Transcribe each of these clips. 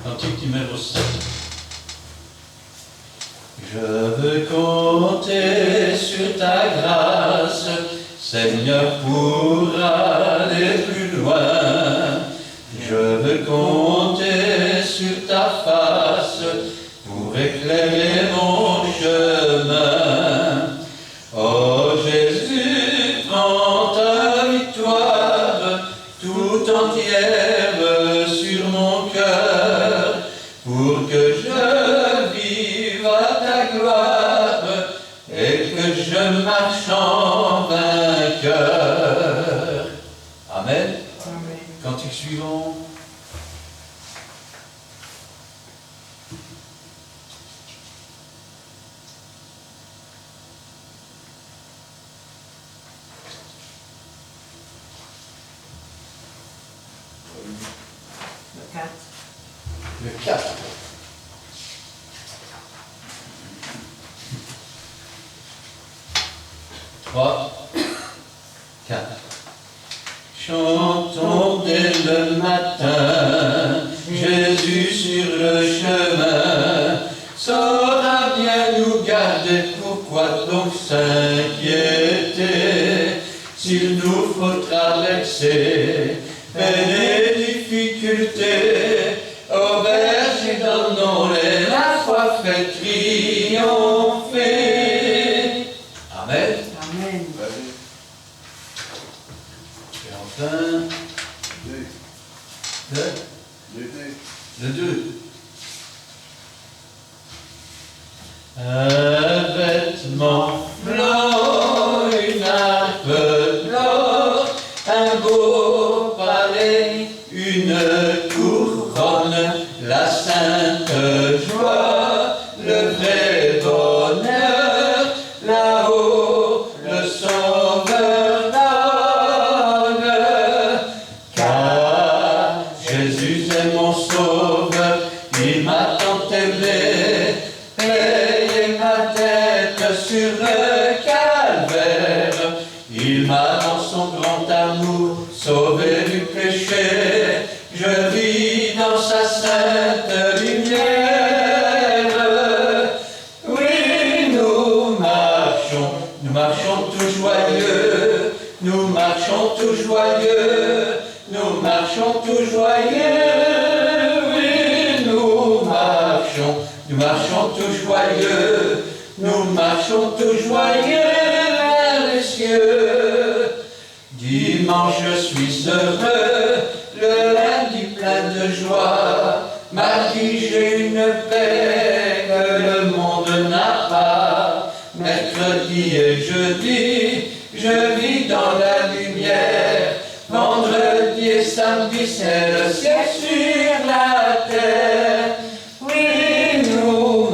Cantique numéro 7. Je veux compter sur ta grâce, Seigneur, pour aller plus loin. Je veux compter sur ta face pour éclairer mon chemin. Oh Jésus, prends ta victoire tout entière sur mon cœur, pour que je vive à ta gloire et que je marche en vainqueur. Amen. Amen. Cantique suivant. Le 4. Le 4. Trois, 4. Chantons dès le matin, Jésus sur le chemin, saura bien nous garder, pourquoi donc s'inquiéter, s'il nous faut traverser les difficultés, au berger donnons-les la foi fait triompher. Amen. Amen. Et enfin, le 2. Un vêtement blanc, une harpe blanc, un beau palais, une couronne, la sainte joie, le vrai bonheur, là-haut le Sauveur donne. Car Jésus est mon Sauveur, il m'a tant aimé, payé ma dette sur le calvaire. Il m'a dans son grand amour sauvé du péché. Je vis dans sa sainte lumière. Oui, nous marchons tout joyeux. Nous marchons tout joyeux. Nous marchons tout joyeux. Oui, nous marchons tout joyeux. Nous marchons tout joyeux vers les cieux. Dimanche, je suis heureux, le lundi plein de joie. Mardi, j'ai une paix que le monde n'a pas. Mercredi et jeudi, je vis dans la lumière. Vendredi et samedi, c'est le ciel sur la terre. Oui, nous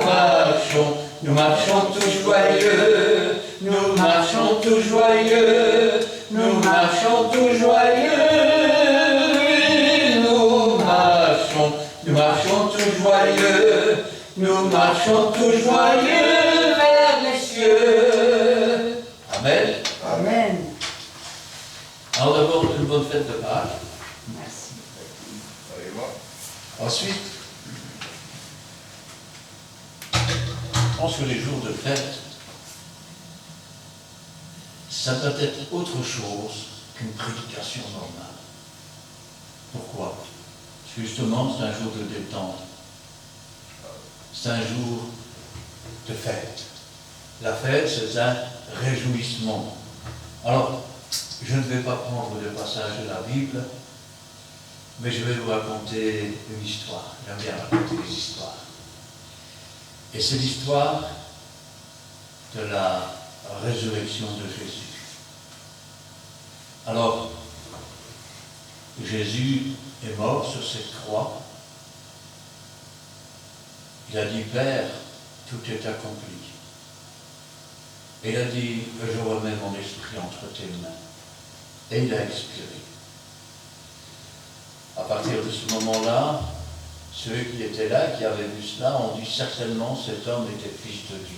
marchons tout joyeux. Nous marchons tout joyeux. Nous marchons tout joyeux. Oui, nous marchons tout joyeux. Nous marchons tout joyeux vers les cieux. Amen. Amen. Alors d'abord, une bonne fête de Pâques. Merci. Ensuite, je pense que les jours de fête, ça doit être autre chose qu'une prédication normale. Pourquoi? Parce que justement, c'est un jour de détente. C'est un jour de fête. La fête, c'est un réjouissement. Alors, je ne vais pas prendre le passage de la Bible, mais je vais vous raconter une histoire. J'aime bien raconter des histoires. Et c'est l'histoire de la résurrection de Jésus. Alors, Jésus est mort sur cette croix. Il a dit, Père, tout est accompli. Et il a dit, je remets mon esprit entre tes mains. Et il a expiré. À partir de ce moment-là, ceux qui étaient là, qui avaient vu cela, ont dit certainement cet homme était fils de Dieu.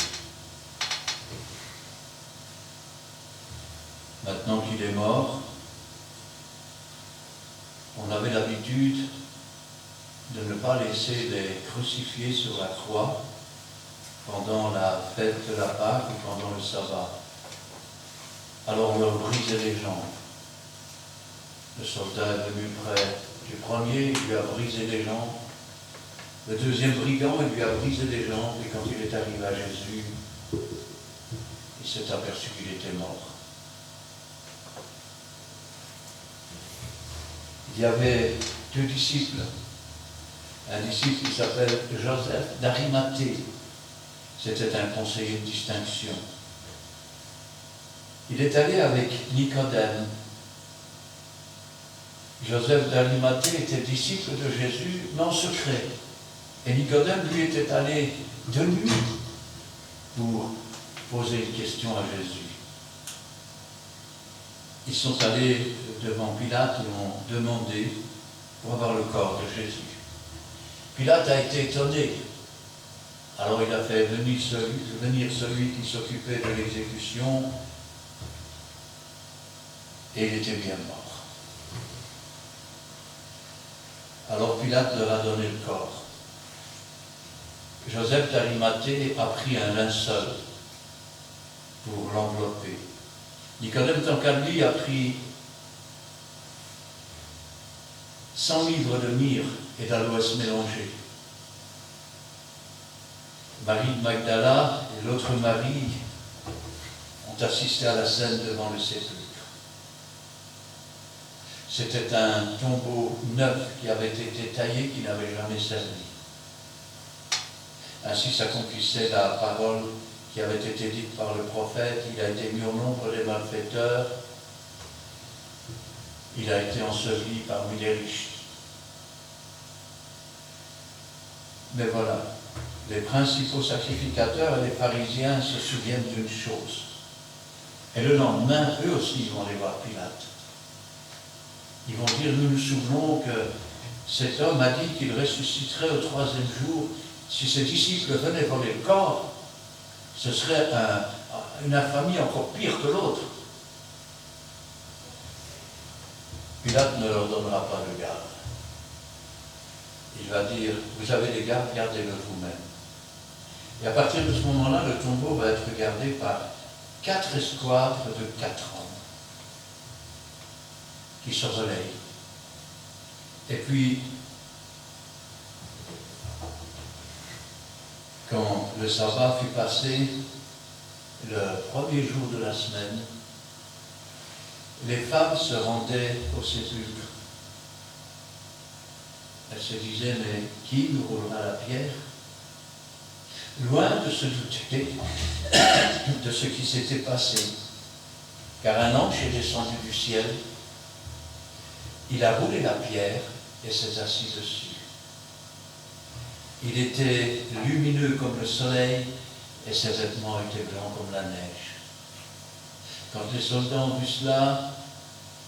Maintenant qu'il est mort, on avait l'habitude de ne pas laisser les crucifiés sur la croix pendant la fête de la Pâque ou pendant le sabbat. Alors on leur brisait les jambes. Le soldat est venu près du premier, il lui a brisé les jambes. Le deuxième brigand, il lui a brisé les jambes, et quand il est arrivé à Jésus, il s'est aperçu qu'il était mort. Il y avait deux disciples. Un disciple qui s'appelle Joseph d'Arimathée. C'était un conseiller de distinction. Il est allé avec Nicodème. Joseph d'Arimathée était disciple de Jésus, mais en secret. Et Nicodème, lui, était allé de nuit pour poser une question à Jésus. Ils sont allés devant Pilate et ont demandé pour avoir le corps de Jésus. Pilate a été étonné. Alors il a fait venir celui qui s'occupait de l'exécution, et il était bien mort. Alors Pilate leur a donné le corps. Joseph d'Arimathée a pris un linceul pour l'envelopper. Nicodème, tant qu'à lui, a pris 100 livres de myrrhe et d'aloès mélangés. Marie de Magdala et l'autre Marie ont assisté à la scène devant le sépulcre. C'était un tombeau neuf qui avait été taillé, qui n'avait jamais servi. Ainsi s'accomplissait la parole qui avait été dite par le prophète: il a été mis au nombre des malfaiteurs, il a été enseveli parmi les riches. Mais voilà, les principaux sacrificateurs et les pharisiens se souviennent d'une chose. Et le lendemain, eux aussi, ils vont aller voir Pilate. Ils vont dire: nous nous souvenons que cet homme a dit qu'il ressusciterait au 3e jour. Si ses disciples venaient voler le corps, ce serait une infamie encore pire que l'autre. Pilate ne leur donnera pas de garde. Il va dire: vous avez des gardes, gardez-le vous-même. Et à partir de ce moment-là, le tombeau va être gardé par 4 escouadres de 4 hommes qui se relayent. Et puis, quand le sabbat fut passé, le premier jour de la semaine, les femmes se rendaient au sépulcre. Elles se disaient: mais qui nous roulera la pierre? Loin de se douter de ce qui s'était passé, car un ange est descendu du ciel, il a roulé la pierre et s'est assis dessus. Il était lumineux comme le soleil et ses vêtements étaient blancs comme la neige. Quand les soldats ont vu cela,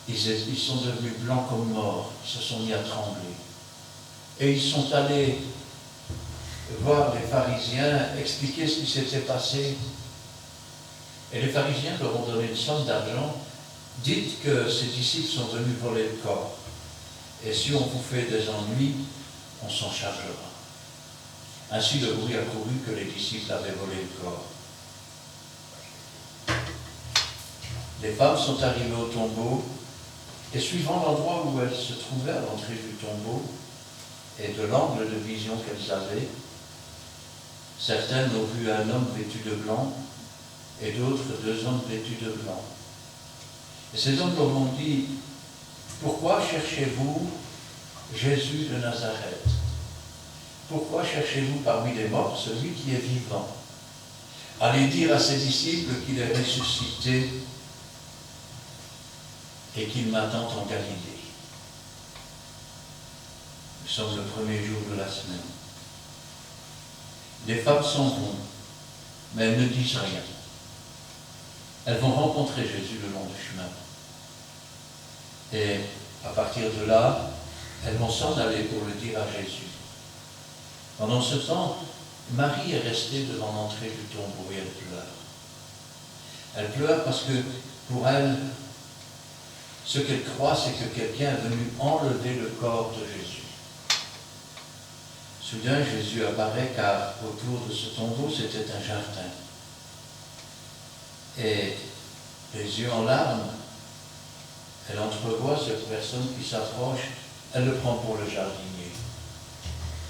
ils sont devenus blancs comme morts, ils se sont mis à trembler. Et ils sont allés voir les pharisiens, expliquer ce qui s'était passé. Et les pharisiens leur ont donné une somme d'argent. Dites que ces disciples sont venus voler le corps. Et si on vous fait des ennuis, on s'en chargera. Ainsi le bruit a couru que les disciples avaient volé le corps. Les femmes sont arrivées au tombeau, et suivant l'endroit où elles se trouvaient à l'entrée du tombeau, et de l'angle de vision qu'elles avaient, certaines ont vu un homme vêtu de blanc, et d'autres 2 hommes vêtus de blanc. Et ces hommes leur ont dit: pourquoi cherchez-vous Jésus de Nazareth? Pourquoi cherchez-vous parmi les morts celui qui est vivant? Allez dire à ses disciples qu'il est ressuscité et qu'il m'attend en Galilée. Nous sommes le premier jour de la semaine. Les femmes s'en vont, mais elles ne disent rien. Elles vont rencontrer Jésus le long du chemin. Et à partir de là, elles vont s'en aller pour le dire à Jésus. Pendant ce temps, Marie est restée devant l'entrée du tombeau et elle pleure. Elle pleure parce que pour elle, ce qu'elle croit, c'est que quelqu'un est venu enlever le corps de Jésus. Soudain, Jésus apparaît car autour de ce tombeau, c'était un jardin. Et les yeux en larmes, elle entrevoit cette personne qui s'approche, elle le prend pour le jardinier.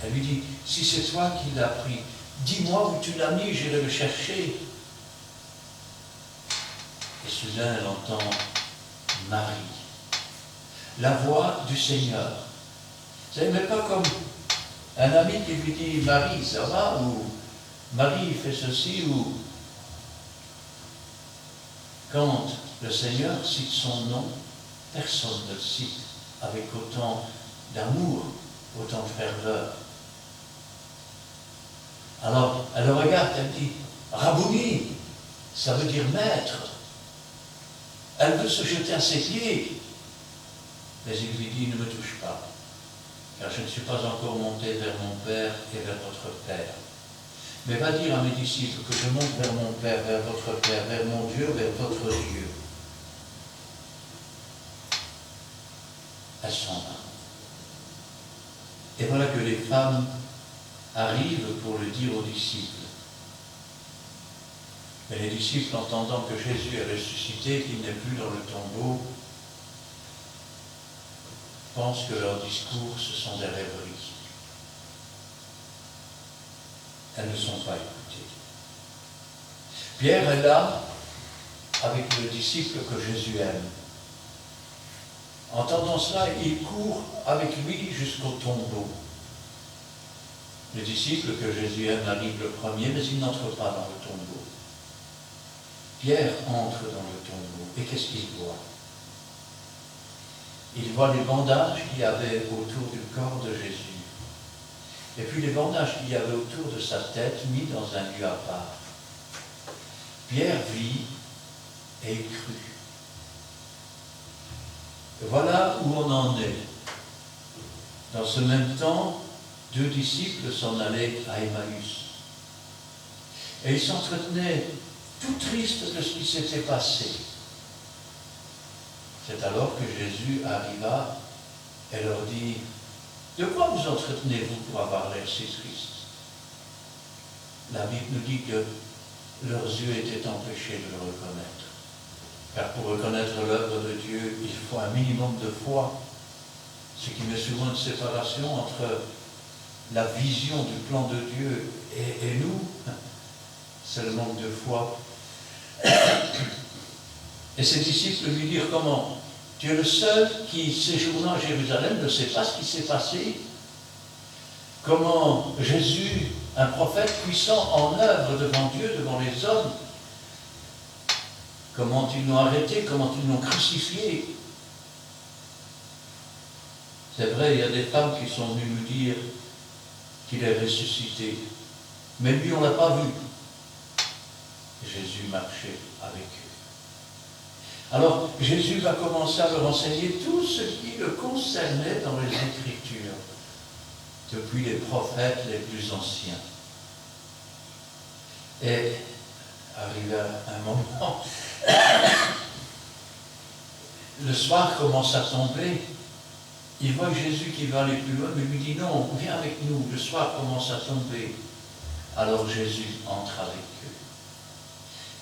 Elle lui dit, si c'est toi qui l'as pris, dis-moi où tu l'as mis, j'irai le chercher. Et soudain, elle entend Marie, la voix du Seigneur. Vous savez, mais pas comme un ami qui lui dit, Marie, ça va, ou Marie fait ceci, ou quand le Seigneur cite son nom, personne ne le cite avec autant d'amour, autant de ferveur. Alors, elle le regarde, elle dit, Rabouni, ça veut dire maître. Elle veut se jeter à ses pieds. Mais il lui dit, ne me touche pas, car je ne suis pas encore monté vers mon Père et vers votre Père. Mais va dire à mes disciples que je monte vers mon Père, vers votre Père, vers mon Dieu, vers votre Dieu. Elle s'en va. Et voilà que les femmes arrivent pour le dire aux disciples. Mais les disciples, entendant que Jésus est ressuscité, qu'il n'est plus dans le tombeau, pensent que leurs discours, ce sont des rêveries. Elles ne sont pas écoutées. Pierre est là avec le disciple que Jésus aime. Entendant cela, il court avec lui jusqu'au tombeau. Le disciple que Jésus aime arrive le premier, mais il n'entre pas dans le tombeau. Pierre entre dans le tombeau, et qu'est-ce qu'il voit? Il voit les bandages qu'il y avait autour du corps de Jésus, et puis les bandages qu'il y avait autour de sa tête mis dans un lieu à part. Pierre vit et crut. Et voilà où on en est. Dans ce même temps, 2 disciples s'en allaient à Emmaüs. Et ils s'entretenaient tout tristes de ce qui s'était passé. C'est alors que Jésus arriva et leur dit, de quoi vous entretenez-vous pour avoir l'air si triste? La Bible nous dit que leurs yeux étaient empêchés de le reconnaître. Car pour reconnaître l'œuvre de Dieu, il faut un minimum de foi, ce qui met souvent une séparation entre la vision du plan de Dieu et nous. C'est le manque de foi. Et ses disciples lui dirent, comment? Tu es le seul qui, séjournant à Jérusalem, ne sait pas ce qui s'est passé. Comment Jésus, un prophète puissant en œuvre devant Dieu, devant les hommes, comment ils l'ont arrêté, comment ils l'ont crucifié. C'est vrai, il y a des femmes qui sont venues nous dire qu'il est ressuscité. Mais lui, on ne l'a pas vu. Jésus marchait avec eux. Alors, Jésus va commencer à leur enseigner tout ce qui le concernait dans les Écritures, depuis les prophètes les plus anciens. Et, arrivé à un moment, le soir commence à tomber, il voit Jésus qui va aller plus loin, mais lui dit non, viens avec nous, le soir commence à tomber. Alors Jésus entre avec eux.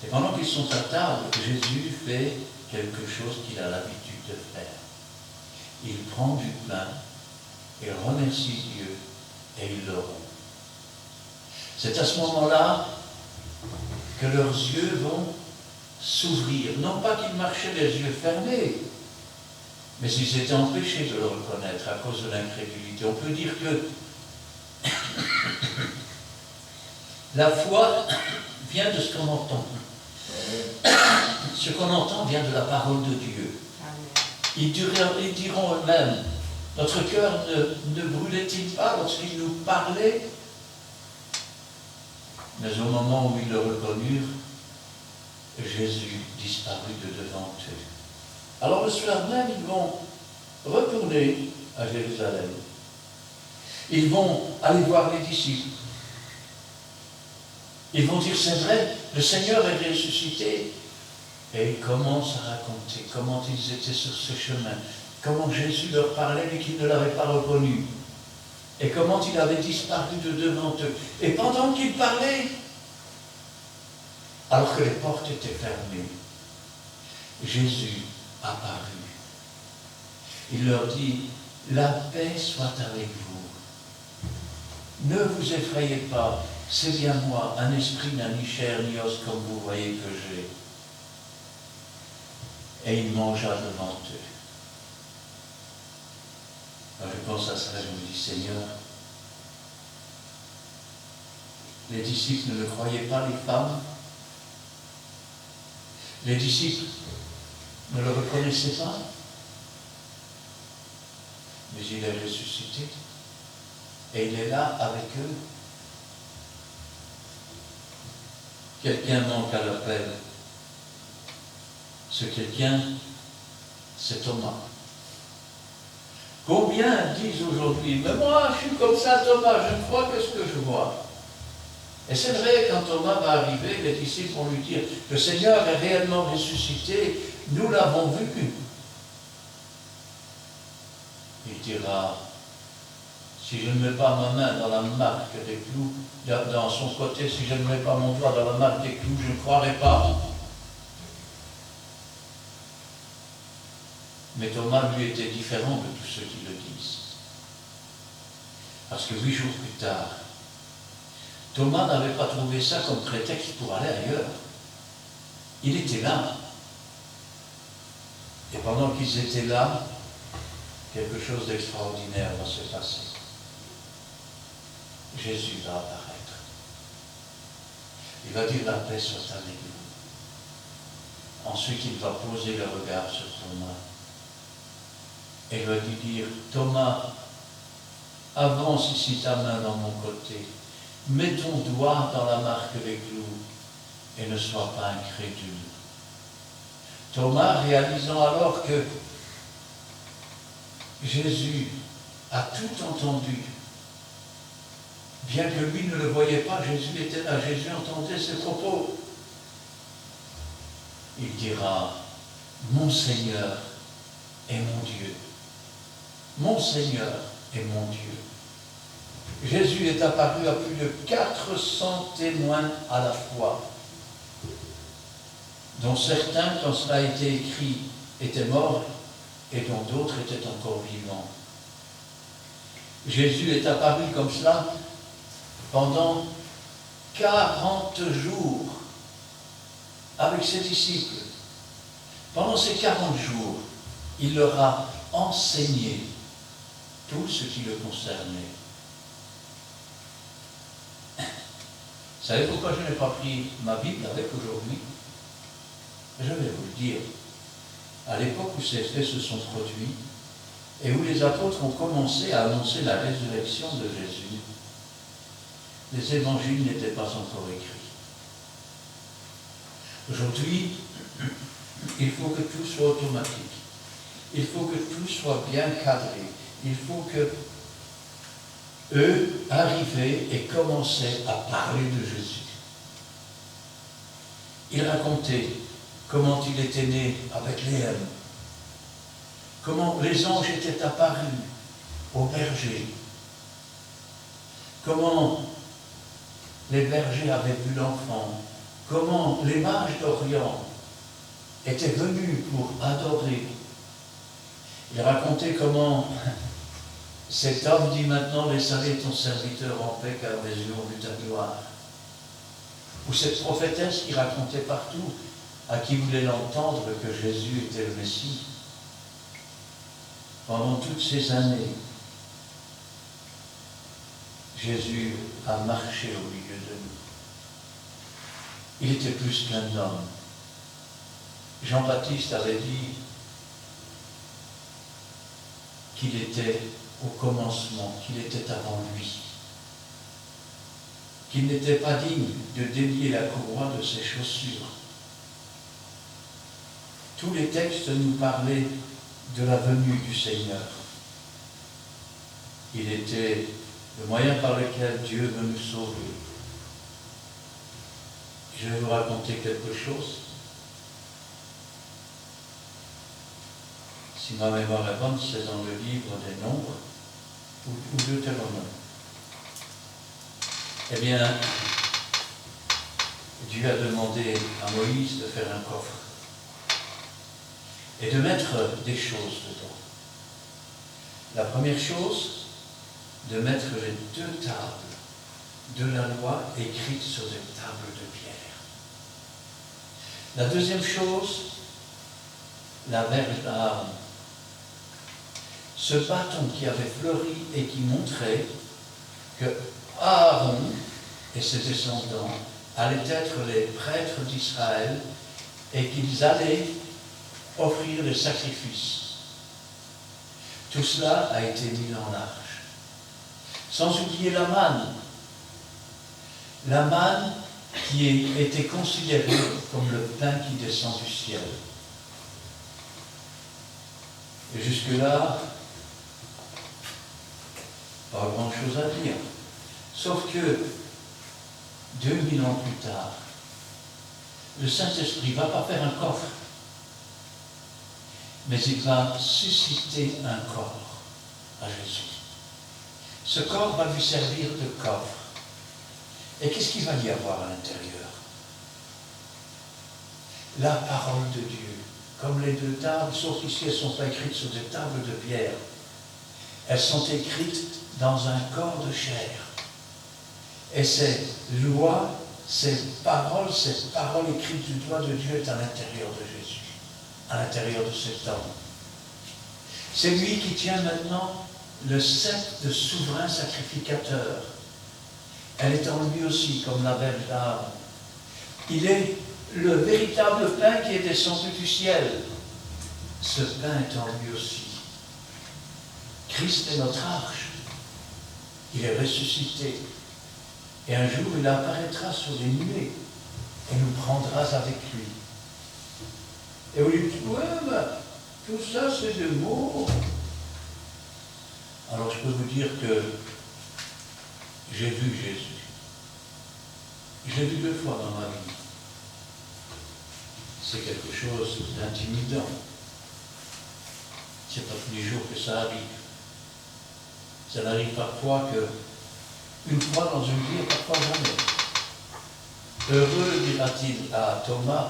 Et pendant qu'ils sont à table, Jésus fait quelque chose qu'il a l'habitude de faire. Il prend du pain, il remercie Dieu et il le rompt. C'est à ce moment-là que leurs yeux vont s'ouvrir. Non pas qu'ils marchaient les yeux fermés, mais ils étaient empêchés de le reconnaître à cause de l'incrédulité. On peut dire que la foi vient de ce qu'on entend. Ce qu'on entend vient de la parole de Dieu. Ils diront eux-mêmes, notre cœur ne brûlait-il pas lorsqu'il nous parlait? Mais au moment où ils le reconnurent, Jésus disparut de devant eux. Alors le soir même, ils vont retourner à Jérusalem. Ils vont aller voir les disciples. Ils vont dire, c'est vrai, le Seigneur est ressuscité. Et ils commencent à raconter comment ils étaient sur ce chemin, comment Jésus leur parlait mais qu'ils ne l'avaient pas reconnu. et comment il avait disparu de devant eux. Et pendant qu'il parlait, alors que les portes étaient fermées, Jésus apparut. Il leur dit, la paix soit avec vous. Ne vous effrayez pas, c'est bien moi, un esprit n'a ni chair ni os comme vous voyez que j'ai. Et il mangea devant eux. Quand je pense à cela, je me dis, Seigneur, les disciples ne le croyaient pas, les femmes. Les disciples ne le reconnaissaient pas. Mais il est ressuscité. Et il est là avec eux. Quelqu'un manque à l'appel. Ce quelqu'un, c'est Thomas. Combien disent aujourd'hui, mais moi je suis comme ça Thomas, je ne crois que ce que je vois. Et c'est vrai, quand Thomas va arriver, les disciples vont lui dire, le Seigneur est réellement ressuscité, nous l'avons vu. Il dira, si je ne mets pas ma main dans la marque des clous, dans son côté, si je ne mets pas mon doigt dans la marque des clous, je ne croirai pas. Mais Thomas, lui, était différent de tous ceux qui le disent. Parce que 8 jours plus tard, Thomas n'avait pas trouvé ça comme prétexte pour aller ailleurs. Il était là. Et pendant qu'ils étaient là, quelque chose d'extraordinaire va se passer. Jésus va apparaître. Il va dire, la paix soit avec vous. Ensuite, il va poser le regard sur Thomas. Et va lui dire, Thomas, avance ici ta main dans mon côté, mets ton doigt dans la marque des clous et ne sois pas incrédule. Thomas, réalisant alors que Jésus a tout entendu, bien que lui ne le voyait pas, Jésus était là, Jésus entendait ses propos. Il dira, mon Seigneur et mon Dieu. Mon Seigneur et mon Dieu. Jésus est apparu à plus de 400 témoins à la fois, dont certains, quand cela a été écrit, étaient morts et dont d'autres étaient encore vivants. Jésus est apparu comme cela pendant 40 jours avec ses disciples. Pendant ces 40 jours, il leur a enseigné tout ce qui le concernait. Vous savez pourquoi je n'ai pas pris ma Bible avec aujourd'hui? Je vais vous le dire. À l'époque où ces faits se sont produits et où les apôtres ont commencé à annoncer la résurrection de Jésus, les évangiles n'étaient pas encore écrits. Aujourd'hui, il faut que tout soit automatique. Il faut que tout soit bien cadré. Il faut que eux arrivaient et commençaient à parler de Jésus. Ils racontaient comment il était né à Bethléem, comment les anges étaient apparus aux bergers, comment les bergers avaient vu l'enfant, comment les mages d'Orient étaient venus pour adorer. Ils racontaient comment cet homme dit maintenant, laisse aller ton serviteur en paix car les yeux ont vu ta gloire. Ou cette prophétesse qui racontait partout à qui voulait l'entendre que Jésus était le Messie. Pendant toutes ces années, Jésus a marché au milieu de nous. Il était plus qu'un homme. Jean-Baptiste avait dit qu'il était au commencement, qu'il était avant lui, qu'il n'était pas digne de délier la courroie de ses chaussures. Tous les textes nous parlaient de la venue du Seigneur. Il était le moyen par lequel Dieu veut nous sauver. Je vais vous raconter quelque chose. Si ma mémoire est bonne, c'est dans le livre des Nombres. ou Deutéronome. Eh bien, Dieu a demandé à Moïse de faire un coffre et de mettre des choses dedans. La première chose, de mettre les 2 tables de la loi écrites sur des tables de pierre. La deuxième chose, la verge d'Aaron. Ce bâton qui avait fleuri et qui montrait que Aaron et ses descendants allaient être les prêtres d'Israël et qu'ils allaient offrir le sacrifice. Tout cela a été mis dans l'arche. Sans oublier la manne. La manne qui était considérée comme le pain qui descend du ciel. Et jusque-là, pas grand-chose à dire. Sauf que, 2000 ans plus tard, le Saint-Esprit ne va pas faire un coffre, mais il va susciter un corps à Jésus. Ce corps va lui servir de coffre. Et qu'est-ce qu'il va y avoir à l'intérieur? La parole de Dieu. Comme les 2 tables, sauf qu'ici elles ne sont pas écrites sur des tables de pierre. Elles sont écrites dans un corps de chair. Et ces lois, ces paroles écrites du doigt de Dieu est à l'intérieur de Jésus, à l'intérieur de cet homme. C'est lui qui tient maintenant le sceptre de souverain sacrificateur. Elle est en lui aussi, comme la verge d'Aaron. Il est le véritable pain qui est descendu du ciel. Ce pain est en lui aussi. Christ est notre arche. Il est ressuscité. Et un jour, il apparaîtra sur les nuées et nous prendra avec lui. Et vous lui dites, ouais, tout ça, c'est des mots. Alors, je peux vous dire que j'ai vu Jésus. Je l'ai vu 2 fois dans ma vie. C'est quelque chose d'intimidant. Ce n'est pas tous les jours que ça arrive. Ça n'arrive parfois qu'une fois dans une vie et parfois jamais. Heureux, dira-t-il à Thomas,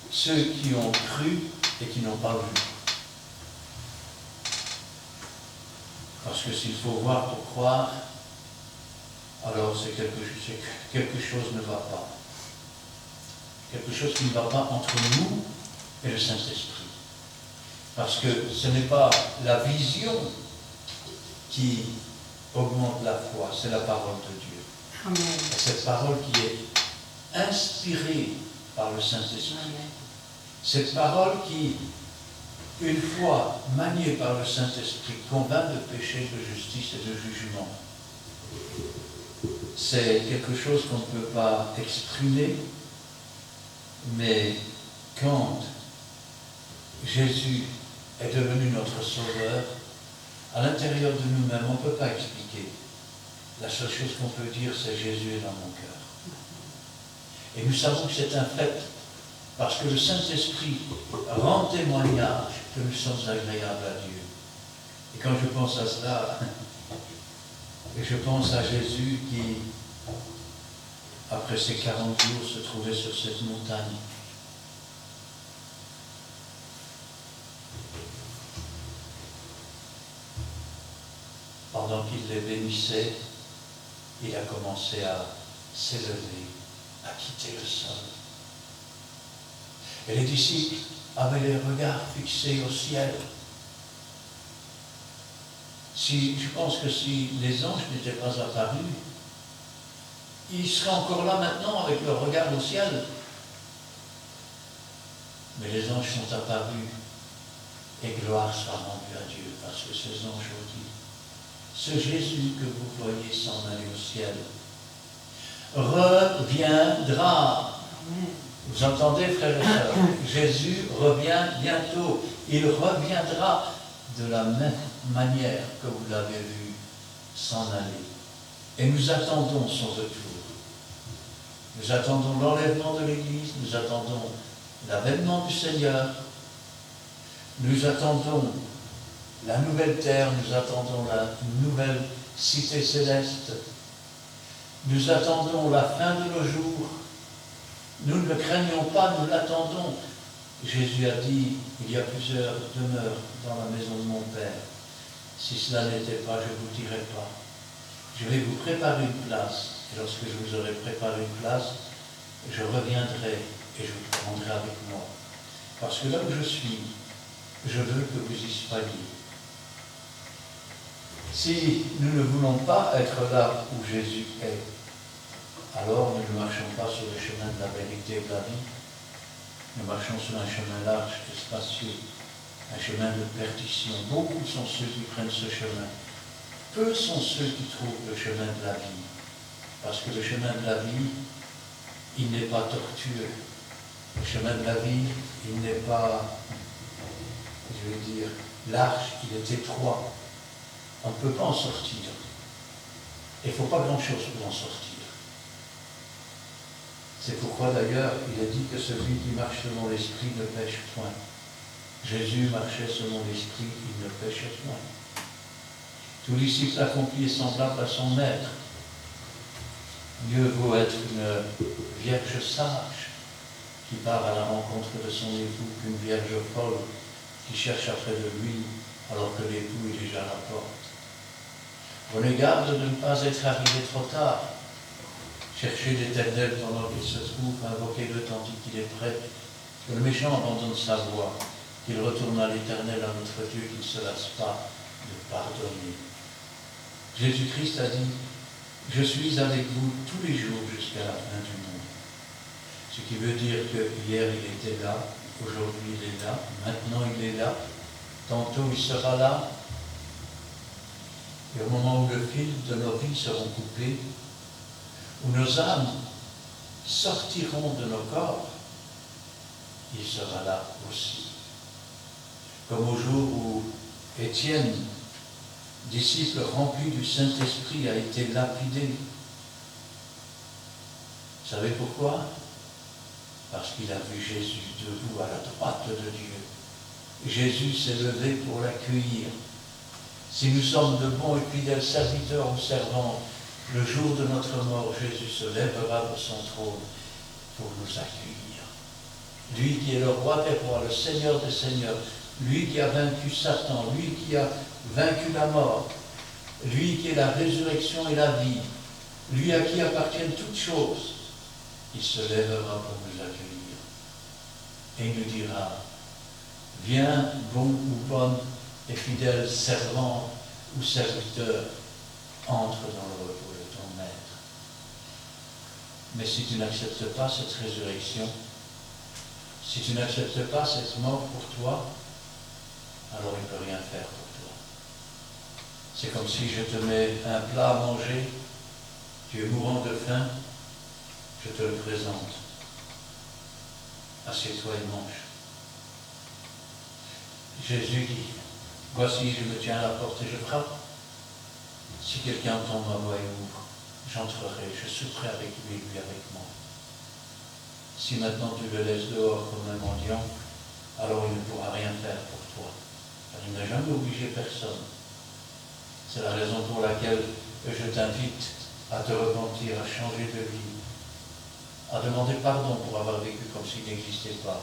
ceux qui ont cru et qui n'ont pas vu. Parce que s'il faut voir pour croire, alors c'est quelque chose ne va pas. Quelque chose qui ne va pas entre nous et le Saint-Esprit. Parce que ce n'est pas la vision qui augmente la foi, c'est la parole de Dieu. Amen. Et cette parole qui est inspirée par le Saint-Esprit. Cette parole qui, une fois maniée par le Saint-Esprit, convainc de péché, de justice et de jugement. C'est quelque chose qu'on ne peut pas exprimer, mais quand Jésus est devenu notre Sauveur, à l'intérieur de nous-mêmes, on ne peut pas expliquer. La seule chose qu'on peut dire, c'est Jésus est dans mon cœur. Et nous savons que c'est un fait, parce que le Saint-Esprit rend témoignage que nous sommes agréables à Dieu. Et quand je pense à cela, et je pense à Jésus qui, après ces 40 jours, se trouvait sur cette montagne. Pendant qu'il les bénissait, il a commencé à s'élever, à quitter le sol. Et les disciples avaient les regards fixés au ciel. Je pense que si les anges n'étaient pas apparus, ils seraient encore là maintenant avec leur regard au ciel. Mais les anges sont apparus et gloire soit rendue à Dieu, parce que ces anges ont dit, ce Jésus que vous voyez s'en aller au ciel reviendra. Vous entendez, frères et sœurs? Jésus revient bientôt. Il reviendra de la même manière que vous l'avez vu s'en aller. Et nous attendons son retour. Nous attendons l'enlèvement de l'Église, nous attendons l'avènement du Seigneur, nous attendons la nouvelle terre, nous attendons la nouvelle cité céleste. Nous attendons la fin de nos jours. Nous ne le craignons pas, nous l'attendons. Jésus a dit, il y a plusieurs demeures dans la maison de mon Père. Si cela n'était pas, je ne vous dirai pas. Je vais vous préparer une place. Et lorsque je vous aurai préparé une place, je reviendrai et je vous prendrai avec moi. Parce que là où je suis, je veux que vous y soyez. Si nous ne voulons pas être là où Jésus est, alors nous ne marchons pas sur le chemin de la vérité et de la vie. Nous marchons sur un chemin large et spacieux, un chemin de perdition. Beaucoup sont ceux qui prennent ce chemin. Peu sont ceux qui trouvent le chemin de la vie. Parce que le chemin de la vie, il n'est pas tortueux. Le chemin de la vie, il n'est pas, je vais dire, large, il est étroit. On ne peut pas en sortir. Il ne faut pas grand-chose pour en sortir. C'est pourquoi d'ailleurs, il est dit que celui qui marche selon l'esprit ne pêche point. Jésus marchait selon l'esprit, il ne pêchait point. Tout disciple accompli est semblable à son maître. Mieux vaut être une vierge sage qui part à la rencontre de son époux qu'une vierge folle qui cherche après de lui alors que l'époux est déjà à la porte. Prenez garde de ne pas être arrivé trop tard. Cherchez l'Éternel pendant qu'il se trouve, invoquez-le tandis qu'il est prêt. Que le méchant abandonne sa voie, qu'il retourne à l'Éternel, à notre Dieu, qu'il ne se lasse pas de pardonner. Jésus-Christ a dit, je suis avec vous tous les jours jusqu'à la fin du monde. Ce qui veut dire que hier il était là, aujourd'hui il est là, maintenant il est là, tantôt il sera là. Et au moment où le fil de nos vies seront coupés, où nos âmes sortiront de nos corps, il sera là aussi. Comme au jour où Étienne, disciple rempli du Saint-Esprit, a été lapidé. Vous savez pourquoi? Parce qu'il a vu Jésus debout à la droite de Dieu. Jésus s'est levé pour l'accueillir. Si nous sommes de bons et fidèles serviteurs ou servantes, le jour de notre mort, Jésus se lèvera de son trône pour nous accueillir. Lui qui est le roi des rois, le Seigneur des seigneurs, lui qui a vaincu Satan, lui qui a vaincu la mort, lui qui est la résurrection et la vie, lui à qui appartiennent toutes choses, il se lèvera pour nous accueillir. Et il nous dira, viens, bon ou bonne et fidèle servant ou serviteur, entre dans le repos de ton maître. Mais si tu n'acceptes pas cette résurrection, si tu n'acceptes pas cette mort pour toi, alors il ne peut rien faire pour toi. C'est comme si je te mets un plat à manger, tu es mourant de faim, je te le présente. Assieds-toi et mange. Jésus dit, voici, je me tiens à la porte et je frappe. Si quelqu'un entend ma voix et ouvre, j'entrerai, je souperai avec lui et lui avec moi. Si maintenant tu le laisses dehors comme un mendiant, alors il ne pourra rien faire pour toi. Car il n'a jamais obligé personne. C'est la raison pour laquelle je t'invite à te repentir, à changer de vie, à demander pardon pour avoir vécu comme s'il n'existait pas,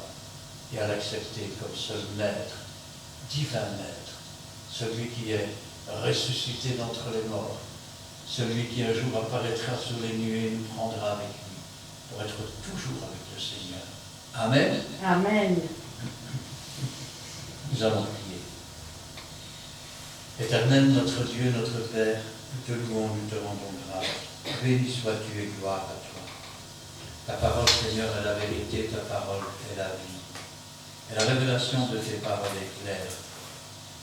et à l'accepter comme seul maître, divin maître, celui qui est ressuscité d'entre les morts, celui qui un jour apparaîtra sur les nuées et nous prendra avec lui, pour être toujours avec le Seigneur. Amen. Amen. Nous allons prier. Éternel, notre Dieu, notre Père, nous te louons, nous te rendons grâce. Béni sois-tu et gloire à toi. Ta parole, Seigneur, est la vérité, ta parole est la vie. Et la révélation de tes paroles est claire.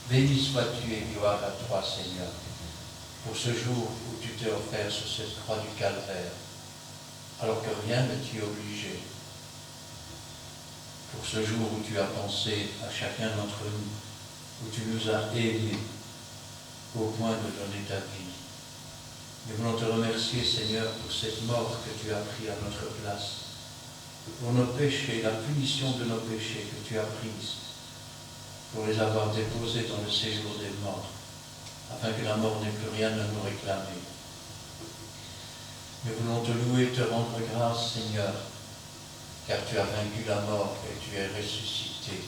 Béni sois-tu et gloire à toi, Seigneur, pour ce jour où tu t'es offert sur cette croix du Calvaire, alors que rien ne t'y obligeait. Pour ce jour où tu as pensé à chacun d'entre nous, où tu nous as aidés au point de donner ta vie. Nous voulons te remercier, Seigneur, pour cette mort que tu as prise à notre place, pour nos péchés, la punition de nos péchés que tu as prise, pour les avoir déposés dans le séjour des morts, afin que la mort n'ait plus rien à nous réclamer. Nous voulons te louer et te rendre grâce, Seigneur, car tu as vaincu la mort et tu es ressuscité.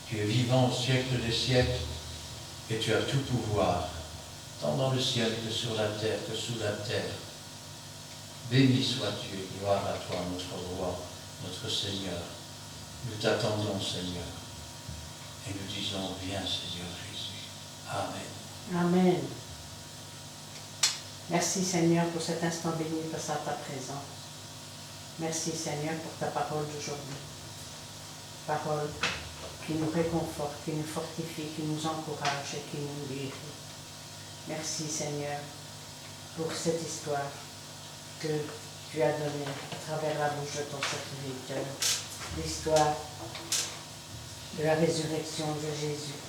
Tu es vivant au siècle des siècles et tu as tout pouvoir, tant dans le ciel que sur la terre, que sous la terre. Béni sois-tu et gloire à toi, notre roi, notre Seigneur. Nous t'attendons, Seigneur, et nous disons, viens, Seigneur Jésus. Amen. Amen. Merci Seigneur pour cet instant béni face à ta présence. Merci Seigneur pour ta parole d'aujourd'hui. Parole qui nous réconforte, qui nous fortifie, qui nous encourage et qui nous guérit. Merci Seigneur pour cette histoire que tu as donnée à travers la bouche de ton serviteur. L'histoire de la résurrection de Jésus.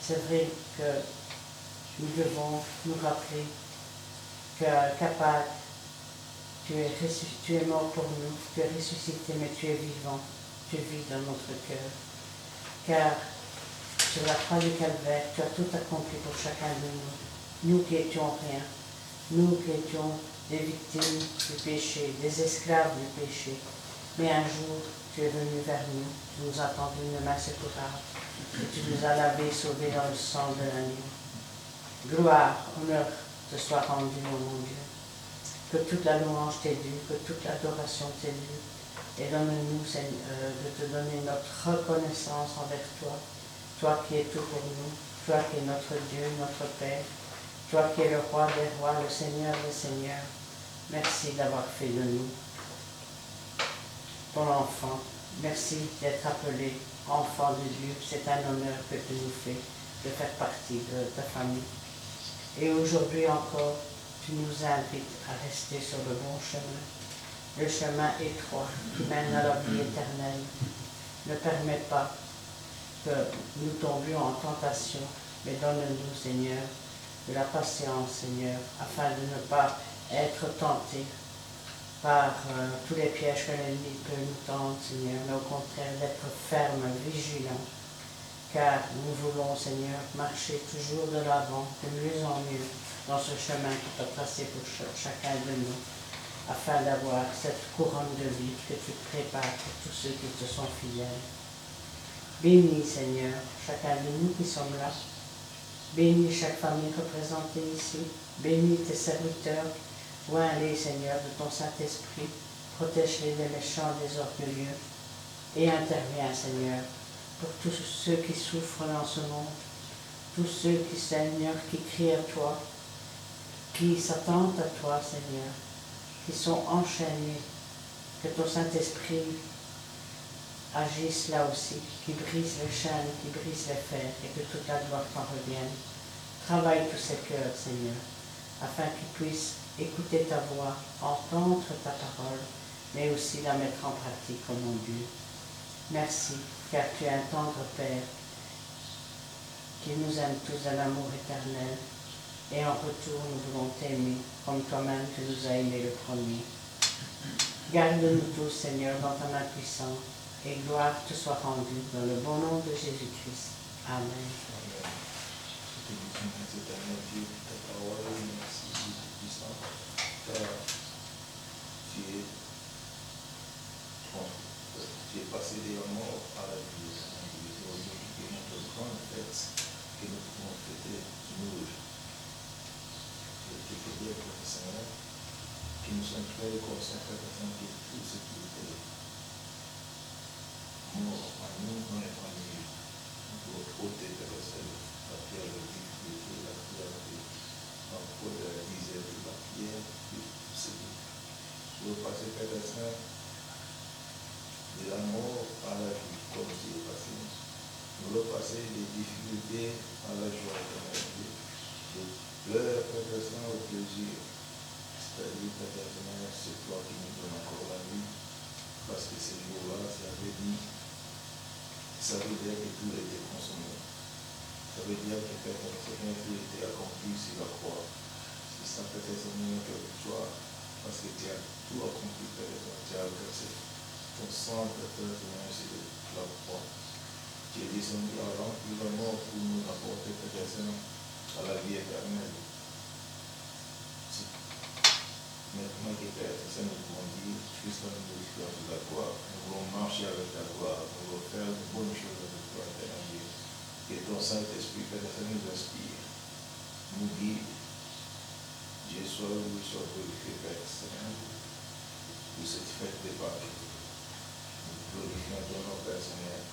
C'est vrai que nous devons nous rappeler qu'à Pâques, tu es mort pour nous, tu es ressuscité, mais tu es vivant, tu vis dans notre cœur. Car sur la croix du Calvaire, tu as tout accompli pour chacun de nous. Nous qui étions rien, nous qui étions des victimes du péché, des esclaves du péché. Mais un jour, tu es venu vers nous, tu nous as tendu une main secourable, et tu nous as lavés, sauvés dans le sang de l'agneau. Gloire, honneur te soit rendu, mon Dieu. Que toute la louange t'est due, que toute l'adoration t'est due. Et donne-nous, Seigneur, de te donner notre reconnaissance envers toi. Toi qui es tout pour nous, toi qui es notre Dieu, notre Père, toi qui es le roi des rois, le Seigneur des seigneurs. Merci d'avoir fait de nous ton enfant. Merci d'être appelé enfant de Dieu. C'est un honneur que tu nous fais de faire partie de ta famille. Et aujourd'hui encore, tu nous invites à rester sur le bon chemin. Le chemin étroit qui mène à la vie éternelle. Ne permet pas que nous tombions en tentation, mais donne-nous, Seigneur, de la patience, Seigneur, afin de ne pas être tentés par tous les pièges que l'ennemi peut nous tendre, Seigneur, mais au contraire d'être ferme, vigilant, car nous voulons, Seigneur, marcher toujours de l'avant, de mieux en mieux, dans ce chemin que tu as tracé pour chacun de nous, afin d'avoir cette couronne de vie que tu prépares pour tous ceux qui te sont fidèles. Bénis, Seigneur, chacun de nous qui sommes là. Bénis chaque famille représentée ici. Bénis tes serviteurs. Oins-les, Seigneur, de ton Saint-Esprit. Protège-les des méchants, des orgueilleux. Et interviens, Seigneur, pour tous ceux qui souffrent dans ce monde. Tous ceux qui, Seigneur, qui crient à toi, qui s'attendent à toi, Seigneur, qui sont enchaînés. Que ton Saint-Esprit agisse là aussi, qui brise les chaînes, qui brise les fers, et que toute la gloire t'en revienne. Travaille tous ces cœurs, Seigneur, afin qu'ils puissent écouter ta voix, entendre ta parole, mais aussi la mettre en pratique, oh mon Dieu. Merci, car tu es un tendre Père, qui nous aime tous d'un amour éternel, et en retour, nous voulons t'aimer, comme toi-même tu nous as aimés le premier. Garde-nous tous, Seigneur, dans ta main puissante, et gloire te soit rendue dans le bon nom de Jésus-Christ. Amen. Tu es passé des morts à la vie. Aujourd'hui, qui est notre grande fête que nous pouvons fêter nous. Tu fais bien pour le Seigneur, qui nous sommes très reconnaissants de tout ce qui était mort en nous dans les familles. Nous pouvons protéger la pierre de difficulté, la pierre de l'emploi de la misère, de la pierre, de tout ce qui. Nous passer Père de Saint de la mort à la vie, comme tu es passé. Nous le passer des difficultés à la joie de la vie, de pleurs, Père de Saint, au plaisir. C'est-à-dire, Père de Saint, c'est toi qui nous donnes encore la vie, parce que ces jours-là, ça veut dire que tout a été consommé. Ça veut dire que Père de Saint, tout a été accompli sur la croix. C'est ça, Père de Saint, que toi, parce que tu as tout accompli, Père de Saint, tu as versé ton sang, Père de Saint, sur la croix. Tu es descendu avant pour la mort pour nous apporter peut-être à la vie éternelle. Maintenant que Père, c'est ça nous pouvons dire, puisque nous glorifions de la gloire, nous voulons marcher avec ta gloire, nous voulons faire de bonnes choses avec toi, éternel Dieu. Que ton Saint-Esprit, Père, ça nous inspire, nous guide. Dieu soit loué, soit glorifié, Père, Seigneur, pour cette fête de Pâques. Nous glorifions ton nom, Père, Seigneur.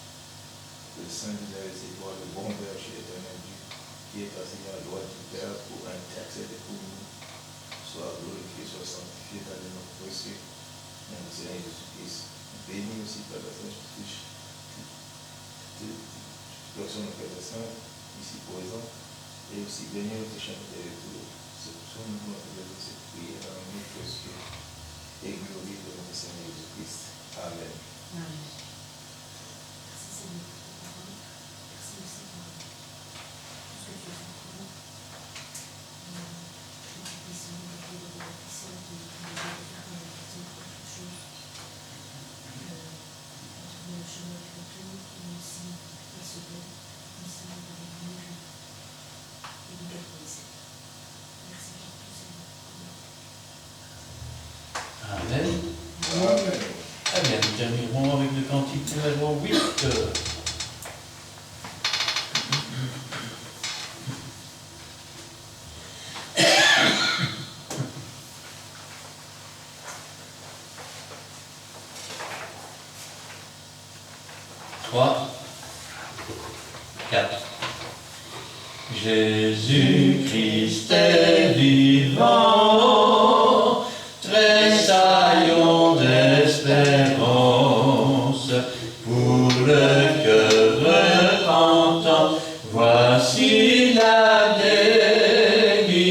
Le Saint d'Israël, c'est toi, le bon berger, éternel Dieu, qui est assis à la droite du Père pour intercéder pour nous. Soit glorifié, soit sanctifié dans le nom précieux. Dans le Seigneur Jésus-Christ. Bénis aussi par la Sainte-Touche. Personne de Père Saint, ici présent. Et aussi bénis notre chanteur de retour. C'est pour ça que nous voulons faire cette prière dans le nom précieux. Et glorieux de notre Seigneur Jésus-Christ. Amen. Amen. Merci Seigneur pour ta parole. Merci aussi pour tout ce que tu as fait pour nous. Que tu puisses nous guider de la puissance de faire comme la personne pour toute chose. Trouver le chemin du retour, mais aussi la sauver, aussi avec nous et nous garder. Merci pour tout Seigneur. Amen. Amen. Très bien, nous terminerons avec le cantique numéro 8. Trois, 4. Jésus-Christ est vivant, tressaillons d'espérance pour le cœur repentant. Voici la délivrance.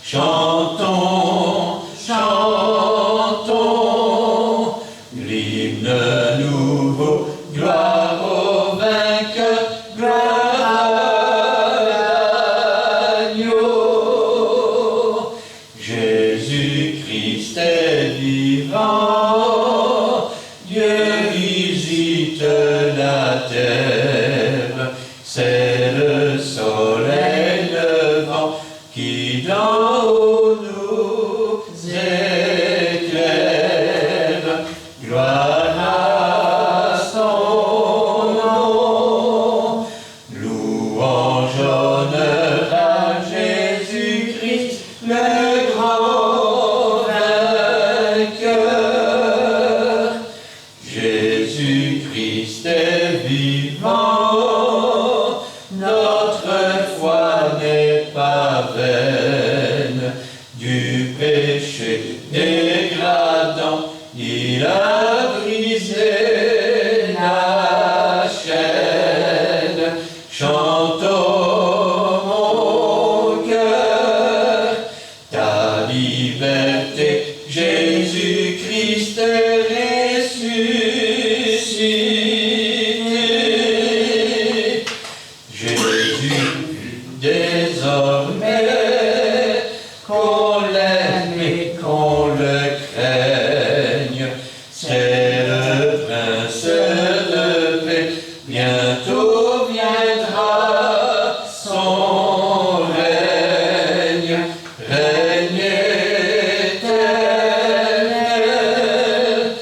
Chantons, chantons l'hymne nouveau. Gloire au vainqueur, gloire à l'agneau. Jésus-Christ est vivant, Dieu visite la terre. C'est le soleil levant qui d'en haut nous éclaire. Gloire à son nom, louange, honneur à Jésus-Christ, le grand vainqueur. Jésus-Christ est vivant, notre foi n'est pas vaine. Du péché dégradant, il a brisé la chaîne. Chantons mon cœur, ta liberté, Jésus-Christ est ressuscité. Jésus, désormais, qu'on l'aime et qu'on le craigne, c'est le prince de paix, bientôt viendra son règne, règne éternel,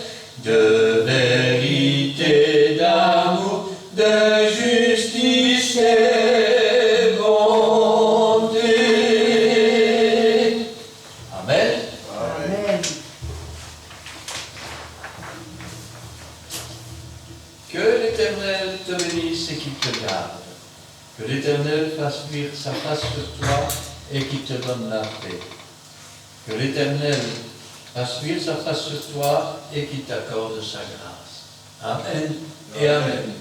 de vérité, d'amour, de justice et bonté. Amen. Amen. Que l'Éternel te bénisse et qu'il te garde. Que l'Éternel fasse luire sa face sur toi et qu'il te donne la paix. Que l'Éternel fasse luire sa face sur toi et qu'il t'accorde sa grâce. Amen et Amen.